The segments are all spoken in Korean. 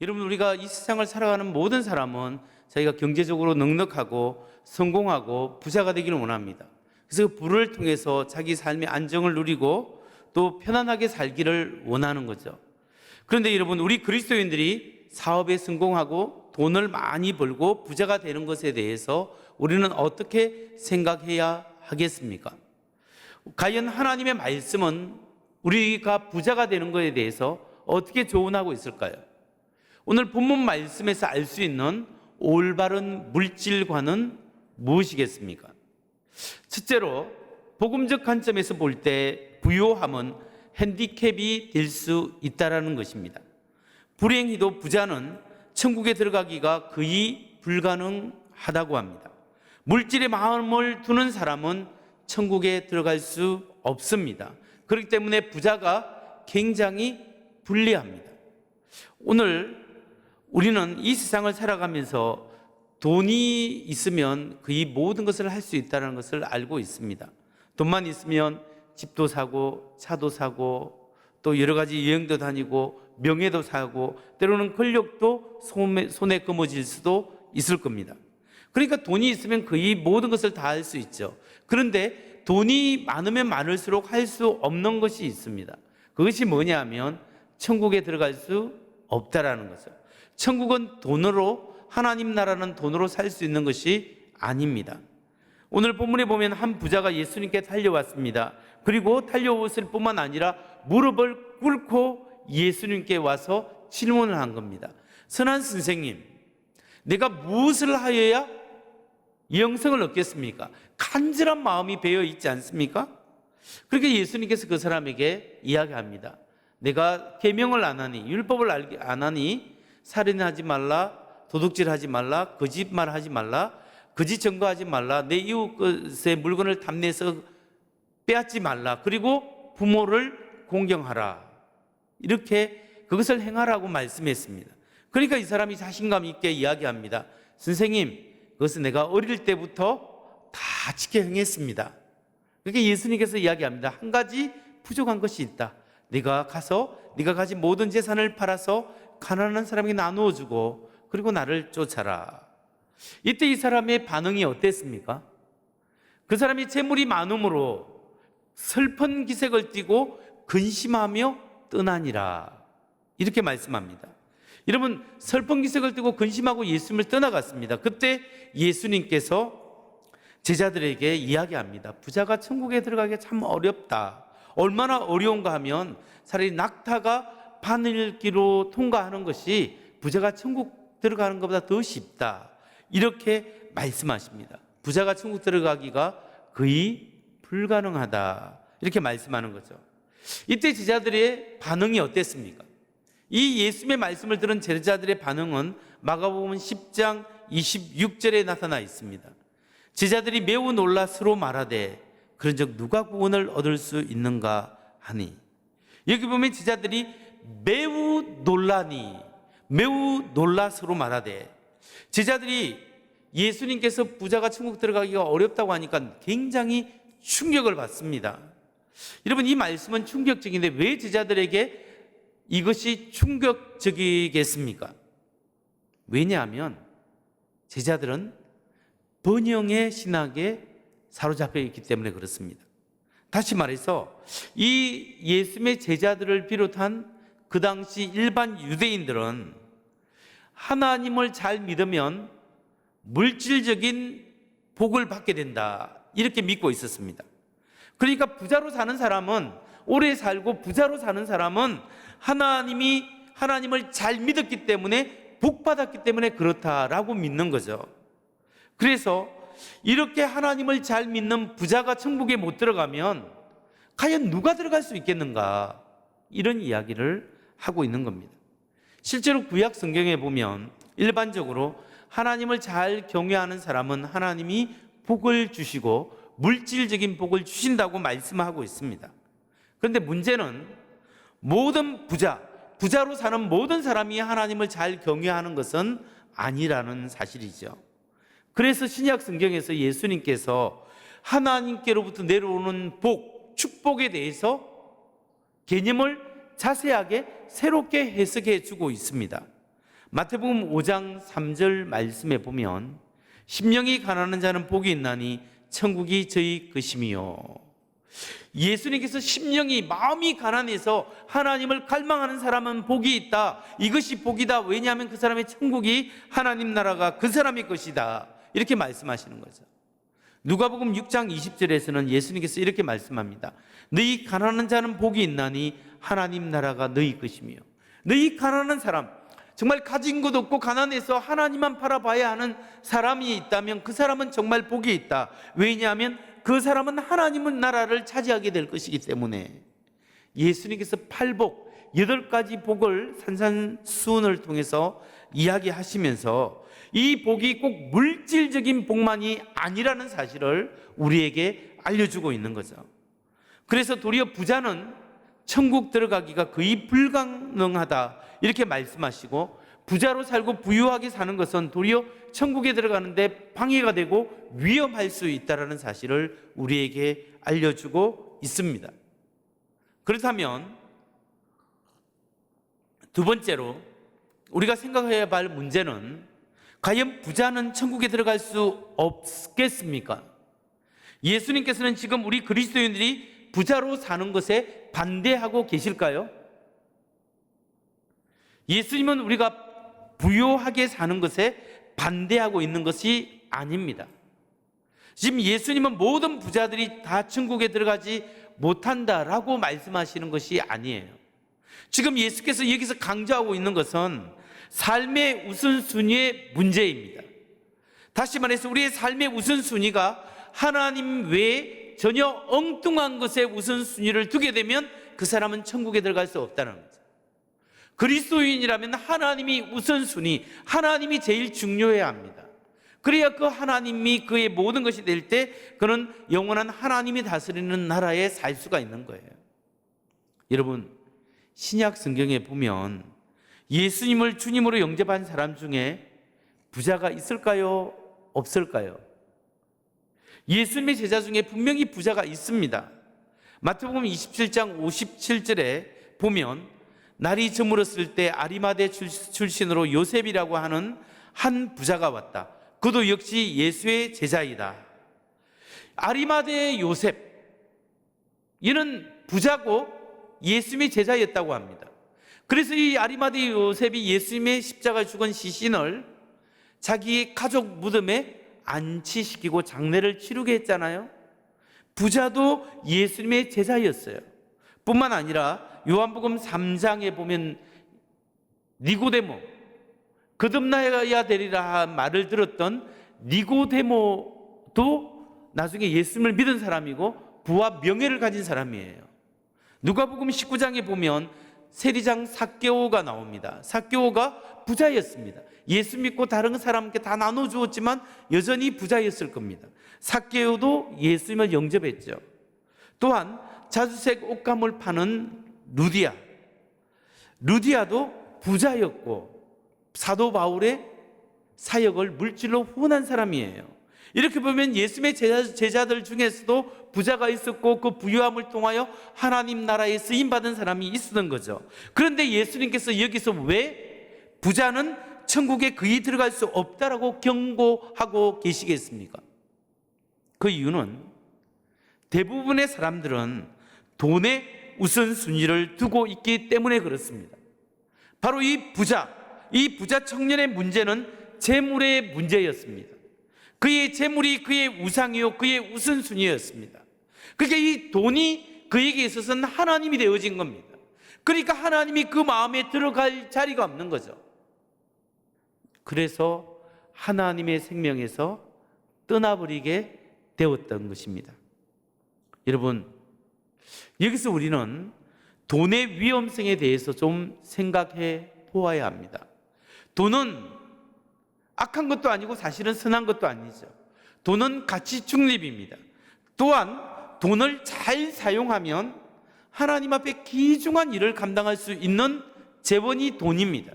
여러분, 우리가 이 세상을 살아가는 모든 사람은 자기가 경제적으로 넉넉하고 성공하고 부자가 되기를 원합니다. 그래서 그 부를 통해서 자기 삶의 안정을 누리고 또 편안하게 살기를 원하는 거죠. 그런데 여러분, 우리 그리스도인들이 사업에 성공하고 돈을 많이 벌고 부자가 되는 것에 대해서 우리는 어떻게 생각해야 하겠습니까? 과연 하나님의 말씀은 우리가 부자가 되는 것에 대해서 어떻게 조언하고 있을까요? 오늘 본문 말씀에서 알 수 있는 올바른 물질관은 무엇이겠습니까? 첫째로 복음적 관점에서 볼 때 부요함은 핸디캡이 될 수 있다는 것입니다. 불행히도 부자는 천국에 들어가기가 거의 불가능하다고 합니다. 물질에 마음을 두는 사람은 천국에 들어갈 수 없습니다. 그렇기 때문에 부자가 굉장히 불리합니다. 오늘 우리는 이 세상을 살아가면서 돈이 있으면 거의 모든 것을 할 수 있다는 것을 알고 있습니다. 돈만 있으면 집도 사고 차도 사고 또 여러 가지 여행도 다니고 명예도 사고 때로는 권력도 손에 거머쥘 수도 있을 겁니다. 그러니까 돈이 있으면 거의 모든 것을 다 할 수 있죠. 그런데 돈이 많으면 많을수록 할 수 없는 것이 있습니다. 그것이 뭐냐 하면 천국에 들어갈 수 없다라는 거죠. 천국은 돈으로, 하나님 나라는 돈으로 살 수 있는 것이 아닙니다. 오늘 본문에 보면 한 부자가 예수님께 달려왔습니다. 그리고 달려왔을 뿐만 아니라 무릎을 꿇고 예수님께 와서 질문을 한 겁니다. 선한 선생님, 내가 무엇을 하여야 영생을 얻겠습니까? 간절한 마음이 배어 있지 않습니까? 그렇게 예수님께서 그 사람에게 이야기합니다. 내가 계명을 안 하니, 율법을 안 하니 살인하지 말라, 도둑질하지 말라, 거짓말하지 말라, 거짓 증거하지 말라, 내 이웃의 물건을 탐내서 빼앗지 말라, 그리고 부모를 공경하라. 이렇게 그것을 행하라고 말씀했습니다. 그러니까 이 사람이 자신감 있게 이야기합니다. 선생님, 그것은 내가 어릴 때부터 다 지켜 행했습니다. 그렇게 예수님께서 이야기합니다. 한 가지 부족한 것이 있다. 네가 가서 네가 가진 모든 재산을 팔아서 가난한 사람에게 나누어 주고 그리고 나를 쫓아라. 이때 이 사람의 반응이 어땠습니까? 그 사람이 재물이 많음으로 슬픈 기색을 띠고 근심하며 떠나니라. 이렇게 말씀합니다. 여러분, 슬픈 기색을 띠고 근심하고 예수님을 떠나갔습니다. 그때 예수님께서 제자들에게 이야기합니다. 부자가 천국에 들어가기가 참 어렵다. 얼마나 어려운가 하면 차라리 낙타가 바늘길로 통과하는 것이 부자가 천국 들어가는 것보다 더 쉽다. 이렇게 말씀하십니다. 부자가 천국 들어가기가 거의 불가능하다. 이렇게 말씀하는 거죠. 이때 제자들의 반응이 어땠습니까? 이 예수님의 말씀을 들은 제자들의 반응은 마가복음 10장 26절에 나타나 있습니다. 제자들이 매우 놀라 서로 말하되 그런즉 누가 구원을 얻을 수 있는가 하니, 여기 보면 제자들이 매우 놀라 서로 말하되, 제자들이 예수님께서 부자가 천국 들어가기가 어렵다고 하니까 굉장히 충격을 받습니다. 여러분, 이 말씀은 충격적인데 왜 제자들에게 이것이 충격적이겠습니까? 왜냐하면 제자들은 번영의 신학에 사로잡혀 있기 때문에 그렇습니다. 다시 말해서 이 예수님의 제자들을 비롯한 그 당시 일반 유대인들은 하나님을 잘 믿으면 물질적인 복을 받게 된다, 이렇게 믿고 있었습니다. 그러니까 부자로 사는 사람은, 오래 살고 부자로 사는 사람은 하나님을 잘 믿었기 때문에, 복 받았기 때문에 그렇다라고 믿는 거죠. 그래서 이렇게 하나님을 잘 믿는 부자가 천국에 못 들어가면 과연 누가 들어갈 수 있겠는가, 이런 이야기를 하고 있는 겁니다. 실제로 구약 성경에 보면 일반적으로 하나님을 잘 경외하는 사람은 하나님이 복을 주시고 물질적인 복을 주신다고 말씀하고 있습니다. 그런데 문제는 모든 부자로 사는 모든 사람이 하나님을 잘 경외하는 것은 아니라는 사실이죠. 그래서 신약 성경에서 예수님께서 하나님께로부터 내려오는 복, 축복에 대해서 개념을 자세하게 새롭게 해석해 주고 있습니다. 마태복음 5장 3절 말씀에 보면 심령이 가난한 자는 복이 있나니 천국이 저희 것임이요. 예수님께서 심령이 마음이 가난해서 하나님을 갈망하는 사람은 복이 있다, 이것이 복이다. 왜냐하면 그 사람의 천국이 하나님 나라가 그 사람의 것이다, 이렇게 말씀하시는 거죠. 누가복음 6장 20절에서는 예수님께서 이렇게 말씀합니다. 너희 가난한 자는 복이 있나니 하나님 나라가 너희 것이며. 너희 가난한 사람, 정말 가진 것 없고 가난해서 하나님만 바라봐야 하는 사람이 있다면 그 사람은 정말 복이 있다. 왜냐하면 그 사람은 하나님의 나라를 차지하게 될 것이기 때문에. 예수님께서 8복, 8가지 복을 산산수훈을 통해서 이야기하시면서 이 복이 꼭 물질적인 복만이 아니라는 사실을 우리에게 알려주고 있는 거죠. 그래서 도리어 부자는 천국 들어가기가 거의 불가능하다, 이렇게 말씀하시고, 부자로 살고 부유하게 사는 것은 도리어 천국에 들어가는데 방해가 되고 위험할 수 있다는 사실을 우리에게 알려주고 있습니다. 그렇다면 두 번째로 우리가 생각해야 할 문제는, 과연 부자는 천국에 들어갈 수 없겠습니까? 예수님께서는 지금 우리 그리스도인들이 부자로 사는 것에 반대하고 계실까요? 예수님은 우리가 부유하게 사는 것에 반대하고 있는 것이 아닙니다. 지금 예수님은 모든 부자들이 다 천국에 들어가지 못한다라고 말씀하시는 것이 아니에요. 지금 예수께서 여기서 강조하고 있는 것은 삶의 우선순위의 문제입니다. 다시 말해서 우리의 삶의 우선순위가 하나님 외에 전혀 엉뚱한 것에 우선순위를 두게 되면 그 사람은 천국에 들어갈 수 없다는 거죠. 그리스도인이라면 하나님이 우선순위, 하나님이 제일 중요해야 합니다. 그래야 그 하나님이 그의 모든 것이 될 때 그는 영원한 하나님이 다스리는 나라에 살 수가 있는 거예요. 여러분, 신약 성경에 보면 예수님을 주님으로 영접한 사람 중에 부자가 있을까요? 없을까요? 예수님의 제자 중에 분명히 부자가 있습니다. 마태복음 27장 57절에 보면 날이 저물었을 때 아리마대 출신으로 요셉이라고 하는 한 부자가 왔다. 그도 역시 예수의 제자이다. 아리마대의 요셉, 이는 부자고 예수님의 제자였다고 합니다. 그래서 이 아리마대 요셉이 예수님의 십자가 죽은 시신을 자기의 가족 무덤에 안치시키고 장례를 치르게 했잖아요. 부자도 예수님의 제자였어요. 뿐만 아니라 요한복음 3장에 보면 니고데모, 거듭나야 되리라 말을 들었던 니고데모도 나중에 예수님을 믿은 사람이고 부와 명예를 가진 사람이에요. 누가복음 19장에 보면 세리장 삭개오가 나옵니다. 삭개오가 부자였습니다. 예수 믿고 다른 사람께 다 나눠주었지만 여전히 부자였을 겁니다. 삭개오도 예수님을 영접했죠. 또한 자주색 옷감을 파는 루디아도 부자였고 사도 바울의 사역을 물질로 후원한 사람이에요. 이렇게 보면 예수님의 제자들 중에서도 부자가 있었고 그 부유함을 통하여 하나님 나라에 쓰임받은 사람이 있었던 거죠. 그런데 예수님께서 여기서 왜 부자는 천국에 거의 들어갈 수 없다라고 경고하고 계시겠습니까? 그 이유는 대부분의 사람들은 돈에 우선순위를 두고 있기 때문에 그렇습니다. 바로 이 부자 청년의 문제는 재물의 문제였습니다. 그의 재물이 그의 우상이요 그의 우선순위였습니다. 그러니까 이 돈이 그에게 있어서는 하나님이 되어진 겁니다. 그러니까 하나님이 그 마음에 들어갈 자리가 없는 거죠. 그래서 하나님의 생명에서 떠나버리게 되었던 것입니다. 여러분, 여기서 우리는 돈의 위험성에 대해서 좀 생각해 보아야 합니다. 돈은 악한 것도 아니고 사실은 선한 것도 아니죠. 돈은 가치 중립입니다. 또한 돈을 잘 사용하면 하나님 앞에 귀중한 일을 감당할 수 있는 재원이 돈입니다.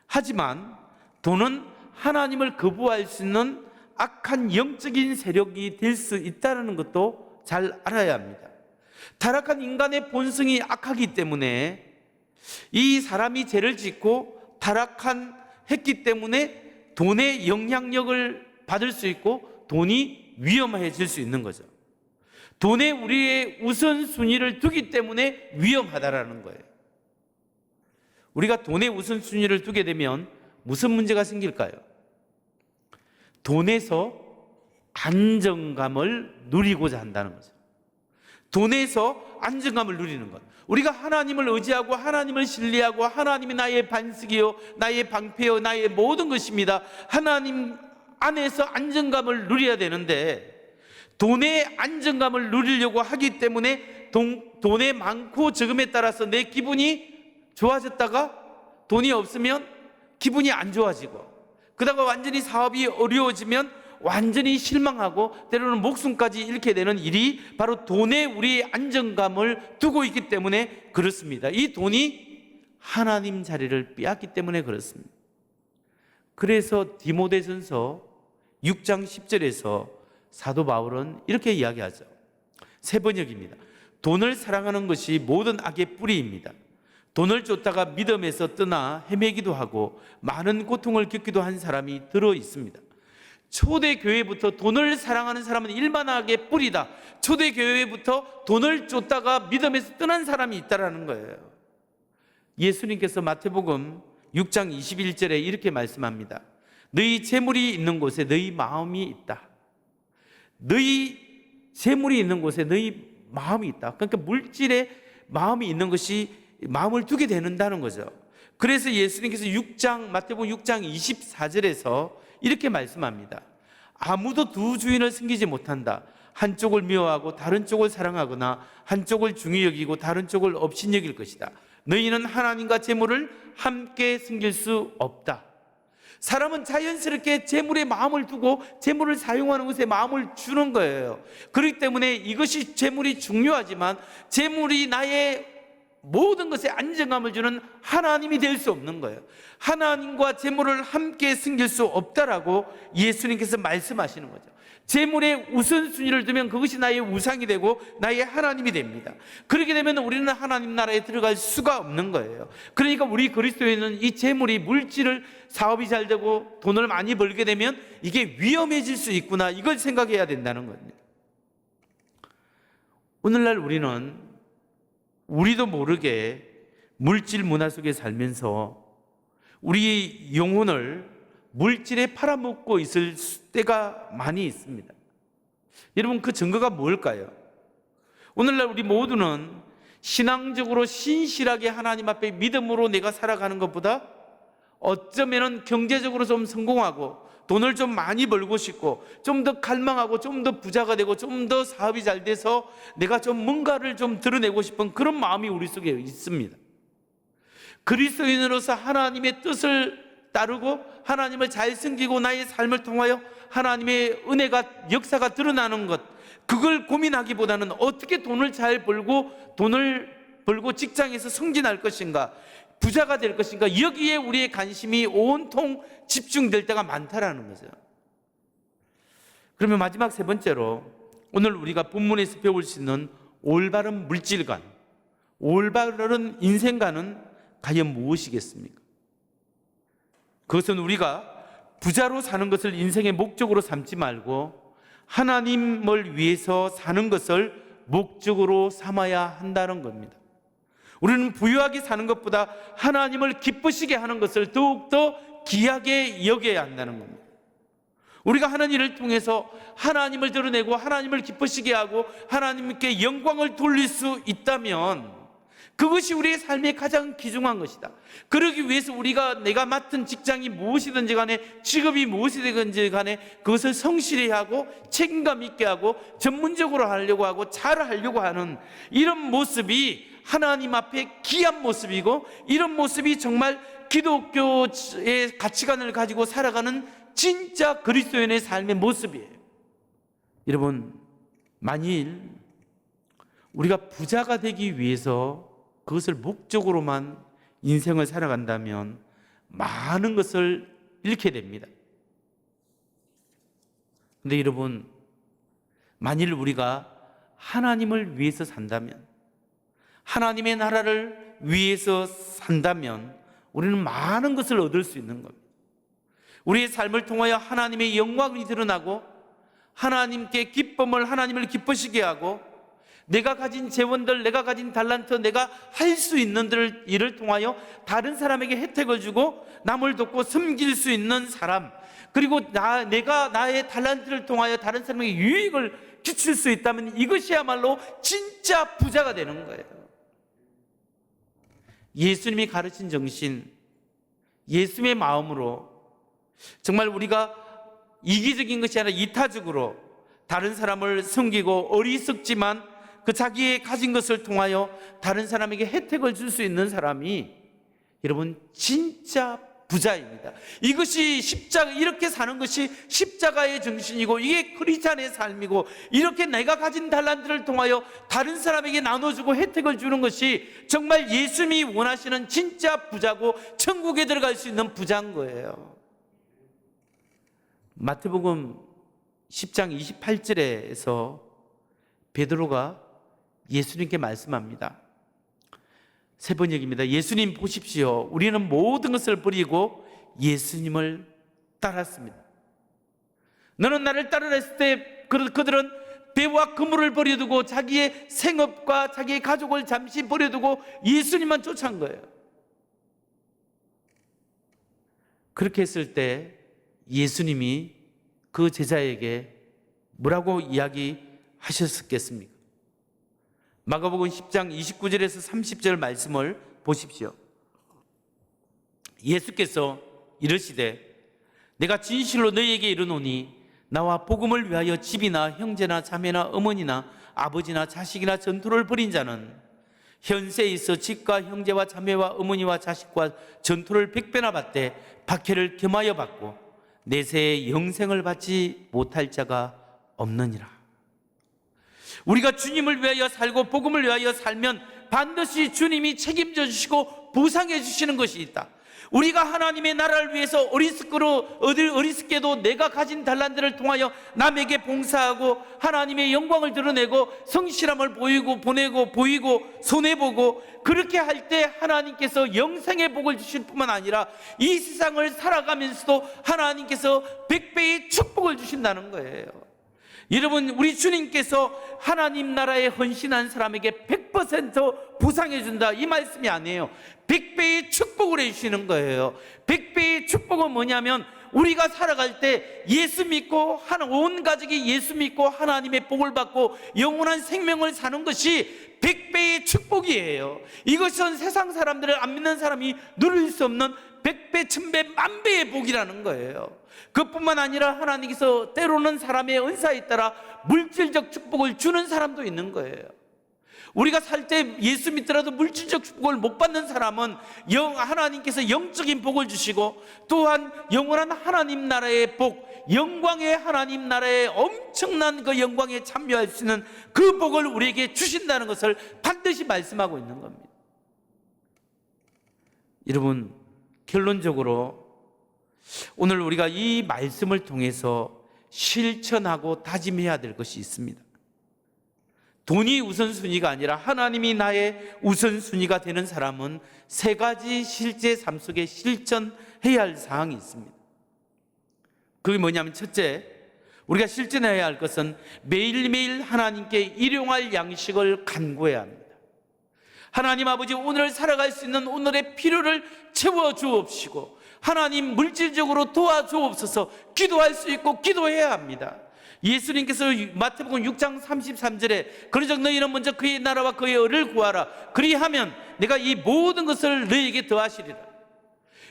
하지만 돈은 하나님을 거부할 수 있는 악한 영적인 세력이 될 수 있다는 것도 잘 알아야 합니다. 타락한 인간의 본성이 악하기 때문에 이 사람이 죄를 짓고 타락한 했기 때문에 돈의 영향력을 받을 수 있고 돈이 위험해질 수 있는 거죠. 돈에 우리의 우선순위를 두기 때문에 위험하다라는 거예요. 우리가 돈에 우선순위를 두게 되면 무슨 문제가 생길까요? 돈에서 안정감을 누리고자 한다는 거죠. 돈에서 안정감을 누리는 것. 우리가 하나님을 의지하고 하나님을 신뢰하고 하나님이 나의 반석이요 나의 방패요 나의 모든 것입니다. 하나님 안에서 안정감을 누려야 되는데 돈의 안정감을 누리려고 하기 때문에 돈의 많고 적음에 따라서 내 기분이 좋아졌다가 돈이 없으면 기분이 안 좋아지고, 그러다가 완전히 사업이 어려워지면 완전히 실망하고 때로는 목숨까지 잃게 되는 일이 바로 돈에 우리의 안정감을 두고 있기 때문에 그렇습니다. 이 돈이 하나님 자리를 빼앗기 때문에 그렇습니다. 그래서 디모데전서 6장 10절에서 사도 바울은 이렇게 이야기하죠. 새 번역입니다. 돈을 사랑하는 것이 모든 악의 뿌리입니다. 돈을 쫓다가 믿음에서 떠나 헤매기도 하고 많은 고통을 겪기도 한 사람이 들어 있습니다. 초대교회부터 돈을 사랑하는 사람은 일반악의 뿌리다. 초대교회부터 돈을 쫓다가 믿음에서 떠난 사람이 있다는 거예요. 예수님께서 마태복음 6장 21절에 이렇게 말씀합니다. 너희 재물이 있는 곳에 너희 마음이 있다. 너희 재물이 있는 곳에 너희 마음이 있다. 그러니까 물질에 마음이 있는 것이 마음을 두게 되는다는 거죠. 그래서 예수님께서 마태복음 6장 24절에서 이렇게 말씀합니다. 아무도 두 주인을 섬기지 못한다. 한쪽을 미워하고 다른 쪽을 사랑하거나 한쪽을 중히 여기고 다른 쪽을 업신 여길 것이다. 너희는 하나님과 재물을 함께 섬길 수 없다. 사람은 자연스럽게 재물에 마음을 두고 재물을 사용하는 것에 마음을 주는 거예요. 그렇기 때문에 이것이 재물이 중요하지만 재물이 나의 모든 것에 안정감을 주는 하나님이 될 수 없는 거예요. 하나님과 재물을 함께 섬길 수 없다라고 예수님께서 말씀하시는 거죠. 재물에 우선순위를 두면 그것이 나의 우상이 되고 나의 하나님이 됩니다. 그렇게 되면 우리는 하나님 나라에 들어갈 수가 없는 거예요. 그러니까 우리 그리스도인은 이 재물이 물질을 사업이 잘 되고 돈을 많이 벌게 되면 이게 위험해질 수 있구나, 이걸 생각해야 된다는 겁니다. 오늘날 우리도 모르게 물질 문화 속에 살면서 우리 영혼을 물질에 팔아먹고 있을 때가 많이 있습니다. 여러분, 그 증거가 뭘까요? 오늘날 우리 모두는 신앙적으로 신실하게 하나님 앞에 믿음으로 내가 살아가는 것보다 어쩌면 경제적으로 좀 성공하고 돈을 좀 많이 벌고 싶고 좀 더 갈망하고 좀 더 부자가 되고 좀 더 사업이 잘 돼서 내가 좀 뭔가를 좀 드러내고 싶은 그런 마음이 우리 속에 있습니다. 그리스도인으로서 하나님의 뜻을 따르고 하나님을 잘 섬기고 나의 삶을 통하여 하나님의 은혜가 역사가 드러나는 것, 그걸 고민하기보다는 어떻게 돈을 잘 벌고 직장에서 승진할 것인가, 부자가 될 것인가, 여기에 우리의 관심이 온통 집중될 때가 많다라는 거죠. 그러면 마지막 세 번째로 오늘 우리가 본문에서 배울 수 있는 올바른 물질관, 올바른 인생관은 과연 무엇이겠습니까? 그것은 우리가 부자로 사는 것을 인생의 목적으로 삼지 말고 하나님을 위해서 사는 것을 목적으로 삼아야 한다는 겁니다. 우리는 부유하게 사는 것보다 하나님을 기쁘시게 하는 것을 더욱더 귀하게 여겨야 한다는 겁니다. 우리가 하는 일을 통해서 하나님을 드러내고 하나님을 기쁘시게 하고 하나님께 영광을 돌릴 수 있다면 그것이 우리의 삶의 가장 귀중한 것이다. 그러기 위해서 내가 맡은 직장이 무엇이든지 간에, 직업이 무엇이든지 간에 그것을 성실히 하고 책임감 있게 하고 전문적으로 하려고 하고 잘 하려고 하는 이런 모습이 하나님 앞에 귀한 모습이고, 이런 모습이 정말 기독교의 가치관을 가지고 살아가는 진짜 그리스도인의 삶의 모습이에요. 여러분, 만일 우리가 부자가 되기 위해서 그것을 목적으로만 인생을 살아간다면 많은 것을 잃게 됩니다. 그런데 여러분, 만일 우리가 하나님을 위해서 산다면, 하나님의 나라를 위해서 산다면 우리는 많은 것을 얻을 수 있는 겁니다. 우리의 삶을 통하여 하나님의 영광이 드러나고 하나님께 기쁨을, 하나님을 기쁘시게 하고 내가 가진 재원들, 내가 가진 달란트, 내가 할 수 있는 일을 통하여 다른 사람에게 혜택을 주고 남을 돕고 섬길 수 있는 사람, 그리고 내가 나의 달란트를 통하여 다른 사람에게 유익을 끼칠 수 있다면 이것이야말로 진짜 부자가 되는 거예요. 예수님이 가르친 정신, 예수님의 마음으로 정말 우리가 이기적인 것이 아니라 이타적으로 다른 사람을 섬기고 어리석지만 그 자기의 가진 것을 통하여 다른 사람에게 혜택을 줄 수 있는 사람이 여러분 진짜 부자입니다. 이것이 이렇게 사는 것이 십자가의 정신이고 이게 크리스찬의 삶이고, 이렇게 내가 가진 달란트를 통하여 다른 사람에게 나눠주고 혜택을 주는 것이 정말 예수님이 원하시는 진짜 부자고 천국에 들어갈 수 있는 부자인 거예요. 마태복음 10장 28절에서 베드로가 예수님께 말씀합니다. 세 번역입니다. 예수님 보십시오. 우리는 모든 것을 버리고 예수님을 따랐습니다. 너는 나를 따르라 했을 때 그들은 배와 그물을 버려두고 자기의 생업과 자기의 가족을 잠시 버려두고 예수님만 쫓아간 거예요. 그렇게 했을 때 예수님이 그 제자에게 뭐라고 이야기하셨겠습니까? 마가복음 10장 29절에서 30절 말씀을 보십시오. 예수께서 이르시되 내가 진실로 너희에게 이르노니 나와 복음을 위하여 집이나 형제나 자매나 어머니나 아버지나 자식이나 전투를 벌인 자는 현세에 있어 집과 형제와 자매와 어머니와 자식과 전투를 100배나 받되 박해를 겸하여 받고 내세에 영생을 받지 못할 자가 없느니라. 우리가 주님을 위하여 살고 복음을 위하여 살면 반드시 주님이 책임져 주시고 보상해 주시는 것이 있다. 우리가 하나님의 나라를 위해서 어리석게도 내가 가진 달란트를 통하여 남에게 봉사하고 하나님의 영광을 드러내고 성실함을 보이고 손해보고 그렇게 할 때 하나님께서 영생의 복을 주실 뿐만 아니라 이 세상을 살아가면서도 하나님께서 100배의 축복을 주신다는 거예요. 여러분, 우리 주님께서 하나님 나라에 헌신한 사람에게 100% 보상해 준다 이 말씀이 아니에요. 100배의 축복을 해주시는 거예요. 100배의 축복은 뭐냐면 우리가 살아갈 때 예수 믿고 온 가족이 예수 믿고 하나님의 복을 받고 영원한 생명을 사는 것이 100배의 축복이에요. 이것은 세상 사람들을 안 믿는 사람이 누릴 수 없는 100배, 1000배, 만배의 복이라는 거예요. 그뿐만 아니라 하나님께서 때로는 사람의 은사에 따라 물질적 축복을 주는 사람도 있는 거예요. 우리가 살 때 예수 믿더라도 물질적 축복을 못 받는 사람은 하나님께서 영적인 복을 주시고 또한 영원한 하나님 나라의 복, 영광의 하나님 나라의 엄청난 그 영광에 참여할 수 있는 그 복을 우리에게 주신다는 것을 반드시 말씀하고 있는 겁니다. 여러분, 결론적으로 오늘 우리가 이 말씀을 통해서 실천하고 다짐해야 될 것이 있습니다. 돈이 우선순위가 아니라 하나님이 나의 우선순위가 되는 사람은 세 가지 실제 삶 속에 실천해야 할 사항이 있습니다. 그게 뭐냐면, 첫째, 우리가 실천해야 할 것은 매일매일 하나님께 일용할 양식을 간구해야 합니다. 하나님 아버지, 오늘 살아갈 수 있는 오늘의 필요를 채워주옵시고 하나님 물질적으로 도와주옵소서 기도할 수 있고 기도해야 합니다. 예수님께서 마태복음 6장 33절에 그러즉 너희는 먼저 그의 나라와 그의 의를 구하라 그리하면 내가 이 모든 것을 너희에게 더하시리라.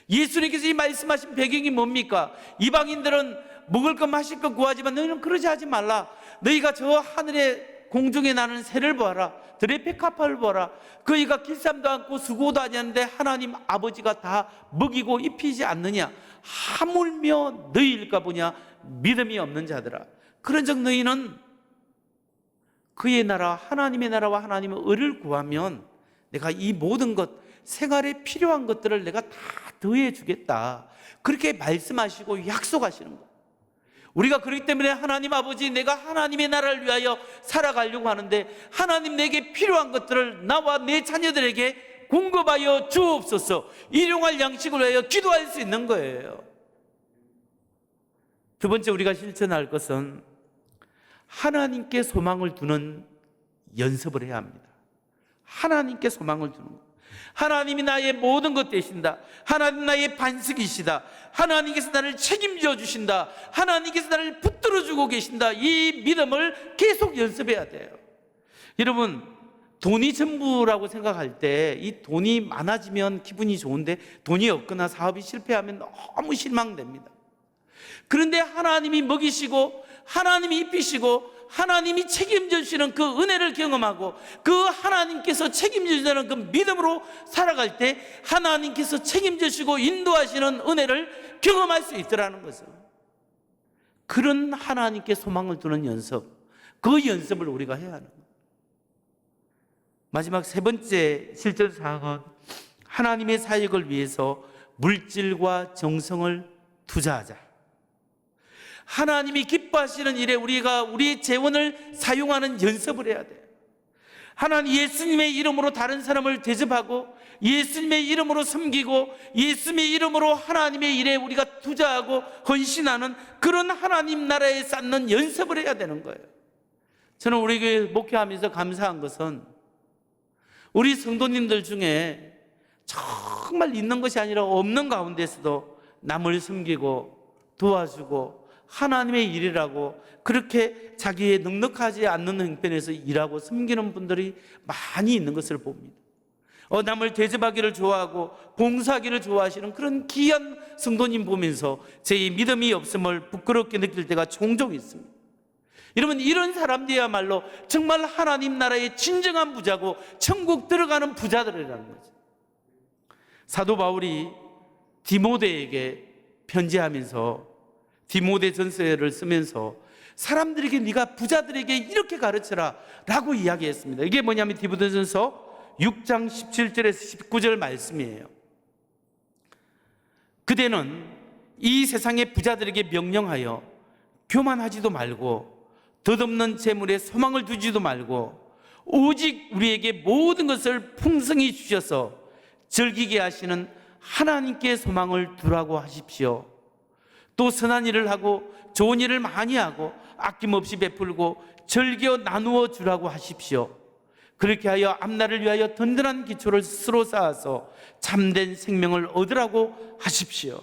예수님께서 이 말씀하신 배경이 뭡니까? 이방인들은 먹을 것 마실 것 구하지만 너희는 그러지 하지 말라. 너희가 저 하늘에 공중에 나는 새를 보아라. 들의 백합화를 보아라. 그이가 길쌈도 않고 수고도 아니하는데 하나님 아버지가 다 먹이고 입히지 않느냐. 하물며 너희일까 보냐. 믿음이 없는 자들아. 그런즉 너희는 그의 나라, 하나님의 나라와 하나님의 의를 구하면 내가 이 모든 것, 생활에 필요한 것들을 내가 다 더해 주겠다. 그렇게 말씀하시고 약속하시는 거예요. 우리가 그렇기 때문에 하나님 아버지, 내가 하나님의 나라를 위하여 살아가려고 하는데 하나님 내게 필요한 것들을 나와 내 자녀들에게 공급하여 주옵소서. 일용할 양식을 위하여 기도할 수 있는 거예요. 두 번째 우리가 실천할 것은 하나님께 소망을 두는 연습을 해야 합니다. 하나님께 소망을 두는 것. 하나님이 나의 모든 것 되신다. 하나님 나의 반석이시다. 하나님께서 나를 책임져 주신다. 하나님께서 나를 붙들어 주고 계신다. 이 믿음을 계속 연습해야 돼요. 여러분, 돈이 전부라고 생각할 때 이 돈이 많아지면 기분이 좋은데 돈이 없거나 사업이 실패하면 너무 실망됩니다. 그런데 하나님이 먹이시고 하나님이 입히시고 하나님이 책임져 주시는 그 은혜를 경험하고 그 하나님께서 책임져 주시는 그 믿음으로 살아갈 때 하나님께서 책임져 주시고 인도하시는 은혜를 경험할 수 있더라는 것을, 그런 하나님께 소망을 두는 연습, 그 연습을 우리가 해야 하는 거예요. 마지막 세 번째 실천 사항은 하나님의 사역을 위해서 물질과 정성을 투자하자. 하나님이 기뻐하시는 일에 우리가 우리의 재원을 사용하는 연습을 해야 돼요. 하나님, 예수님의 이름으로 다른 사람을 대접하고 예수님의 이름으로 섬기고 예수님의 이름으로 하나님의 일에 우리가 투자하고 헌신하는 그런 하나님 나라에 쌓는 연습을 해야 되는 거예요. 저는 우리 교회 목회하면서 감사한 것은 우리 성도님들 중에 정말 있는 것이 아니라 없는 가운데서도 남을 섬기고 도와주고 하나님의 일이라고 그렇게 자기의 넉넉하지 않는 형편에서 일하고 섬기는 분들이 많이 있는 것을 봅니다. 남을 대접하기를 좋아하고 봉사하기를 좋아하시는 그런 귀한 성도님 보면서 제 믿음이 없음을 부끄럽게 느낄 때가 종종 있습니다. 여러분, 이런 사람들이야말로 정말 하나님 나라의 진정한 부자고 천국 들어가는 부자들이라는 거죠. 사도 바울이 디모데에게 편지하면서 디모데 전서를 쓰면서 사람들에게 네가 부자들에게 이렇게 가르쳐라 라고 이야기했습니다. 이게 뭐냐면 디모데 전서 6장 17절에서 19절 말씀이에요. 그대는 이 세상의 부자들에게 명령하여 교만하지도 말고 덧없는 재물에 소망을 두지도 말고 오직 우리에게 모든 것을 풍성히 주셔서 즐기게 하시는 하나님께 소망을 두라고 하십시오. 또 선한 일을 하고 좋은 일을 많이 하고 아낌없이 베풀고 즐겨 나누어 주라고 하십시오. 그렇게 하여 앞날을 위하여 든든한 기초를 스스로 쌓아서 참된 생명을 얻으라고 하십시오.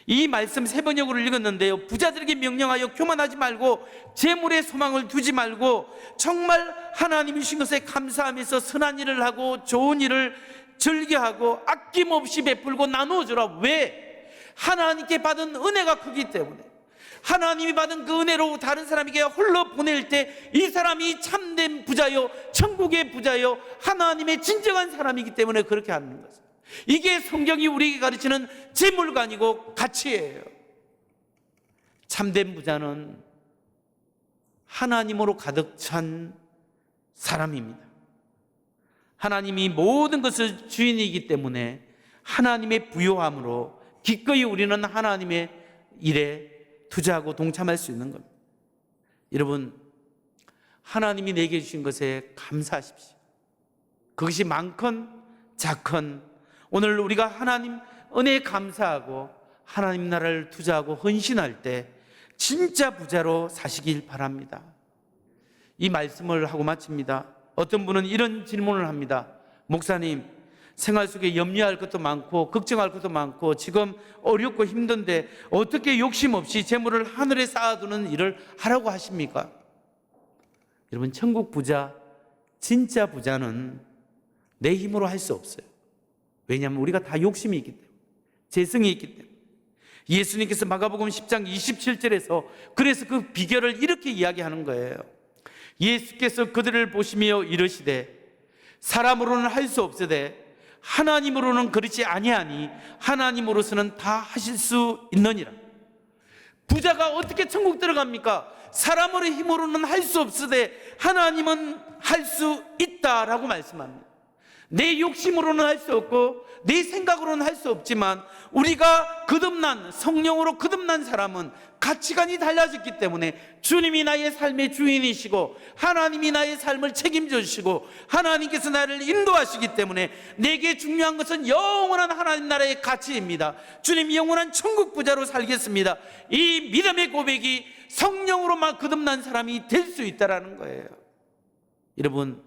이 말씀 세 번역으로 읽었는데요, 부자들에게 명령하여 교만하지 말고 재물에 소망을 두지 말고 정말 하나님이 주신 것에 감사하면서 선한 일을 하고 좋은 일을 즐겨하고 아낌없이 베풀고 나누어 주라. 왜? 하나님께 받은 은혜가 크기 때문에, 하나님이 받은 그 은혜로 다른 사람에게 홀로 보낼 때 이 사람이 참된 부자요, 천국의 부자요, 하나님의 진정한 사람이기 때문에 그렇게 하는 거죠. 이게 성경이 우리에게 가르치는 재물관이고 가치예요. 참된 부자는 하나님으로 가득 찬 사람입니다. 하나님이 모든 것을 주인이기 때문에 하나님의 부요함으로 기꺼이 우리는 하나님의 일에 투자하고 동참할 수 있는 겁니다. 여러분, 하나님이 내게 주신 것에 감사하십시오. 그것이 많건 작건 오늘 우리가 하나님 은혜에 감사하고 하나님 나라를 투자하고 헌신할 때 진짜 부자로 사시길 바랍니다. 이 말씀을 하고 마칩니다. 어떤 분은 이런 질문을 합니다. 목사님, 생활 속에 염려할 것도 많고 걱정할 것도 많고 지금 어렵고 힘든데 어떻게 욕심 없이 재물을 하늘에 쌓아두는 일을 하라고 하십니까? 여러분, 천국 부자, 진짜 부자는 내 힘으로 할 수 없어요. 왜냐하면 우리가 다 욕심이 있기 때문에, 재성이 있기 때문에. 예수님께서 마가복음 10장 27절에서 그래서 그 비결을 이렇게 이야기하는 거예요. 예수께서 그들을 보시며 이르시되 사람으로는 할 수 없으되 하나님으로는 그렇지 아니하니 하나님으로서는 다 하실 수 있느니라. 부자가 어떻게 천국 들어갑니까? 사람의 힘으로는 할 수 없으되 하나님은 할 수 있다라고 말씀합니다. 내 욕심으로는 할 수 없고 내 생각으로는 할 수 없지만 우리가 거듭난, 성령으로 거듭난 사람은 가치관이 달라졌기 때문에 주님이 나의 삶의 주인이시고 하나님이 나의 삶을 책임져 주시고 하나님께서 나를 인도하시기 때문에 내게 중요한 것은 영원한 하나님 나라의 가치입니다. 주님, 영원한 천국 부자로 살겠습니다. 이 믿음의 고백이 성령으로만 거듭난 사람이 될 수 있다는 거예요. 여러분,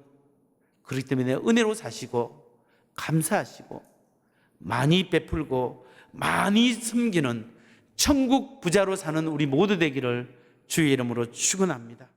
그렇기 때문에 은혜로 사시고 감사하시고 많이 베풀고 많이 섬기는 천국 부자로 사는 우리 모두 되기를 주의 이름으로 축원합니다.